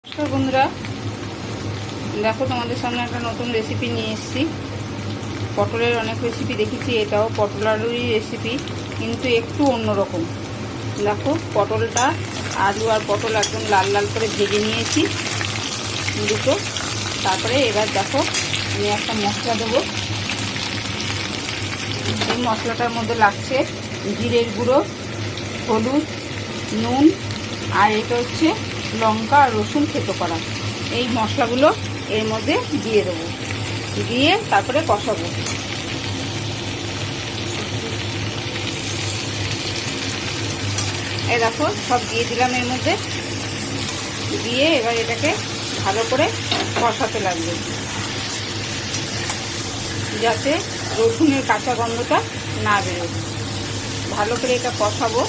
নমস্কার বন্ধুরা, দেখো তোমাদের সামনে একটা নতুন রেসিপি নিয়ে এসেছি। পটলের অনেক রেসিপি দেখেছি, এটাও পটল আলুরই রেসিপি, কিন্তু একটু অন্যরকম। দেখো পটলটা, আলু আর পটল একদম লাল লাল করে ভেজে নিয়েছি দুটো। তারপরে এবার দেখো আমি একটা মশলা দেবো। এই মশলাটার মধ্যে লাগছে জিরের গুঁড়ো, হলুদ, নুন, আর এটা হচ্ছে লঙ্কা আর রসুন থেতো করা। এই মশলাগুলো এর মধ্যে দিয়ে দেবো, দিয়ে তারপরে কষাবো। এই দেখো সব দিয়ে দিলাম এর মধ্যে, দিয়ে এবার এটাকে ভালো করে কষাতে লাগবে, যাতে রসুনের কাঁচা গন্ধটা না বেরোয়। ভালো করে এটা কষাবো।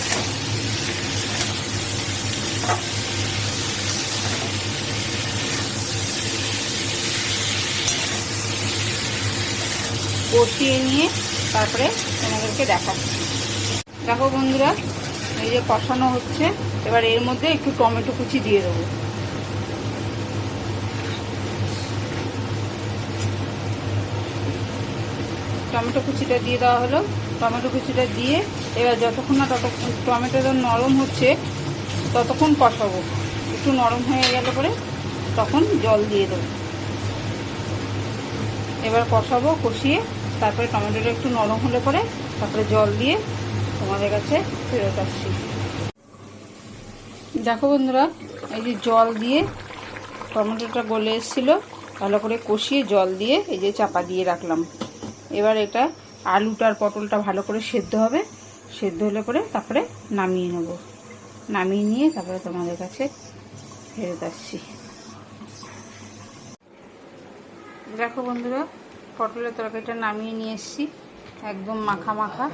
কষিয়ে নিয়ে তারপরে তোমাদেরকে দেখাচ্ছি। দেখো বন্ধুরা, এই যে কষানো হচ্ছে, এবার এর মধ্যে একটু টমেটো কুচি দিয়ে দেবো। টমেটো কুচিটা দিয়ে দেওয়া হলো। টমেটো কুচিটা দিয়ে এবার যতক্ষণ না টমেটোটা নরম হচ্ছে ততক্ষণ কষাবো। একটু নরম হয়ে গেলে পরে তখন জল দিয়ে দেবো। এবার কষাবো, কষিয়ে তারপরে টমেটোটা একটু নরম হলে পরে তারপরে জল দিয়ে তোমাদের কাছে ফেরত আসছি। দেখো বন্ধুরা, এই যে জল দিয়ে টমেটোটা গলে এসেছিলো, ভালো করে কষিয়ে জল দিয়ে এই যে চাপা দিয়ে রাখলাম। এবার এটা আলুটার পটলটা ভালো করে সেদ্ধ হবে। সেদ্ধ হলে পরে তারপরে নামিয়ে নেব। নামিয়ে নিয়ে তারপরে তোমাদের কাছে ফেরত আসছি। দেখো বন্ধুরা, পটলের তরকারিটা নামিয়ে নিয়ে এসেছি। একদম মাখা মাখা,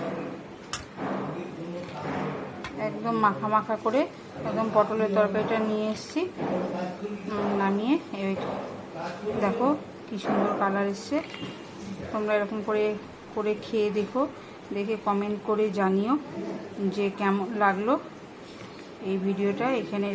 একদম মাখা মাখা করে একদম পটলের তরকারিটা নিয়ে এসেছি নামিয়ে। এই দেখো কি সুন্দর কালার এসছে। তোমরা এরকম করে করে খেয়ে দেখো, দেখে কমেন্ট করে জানিও যে কেমন লাগলো। এই ভিডিওটা এখানে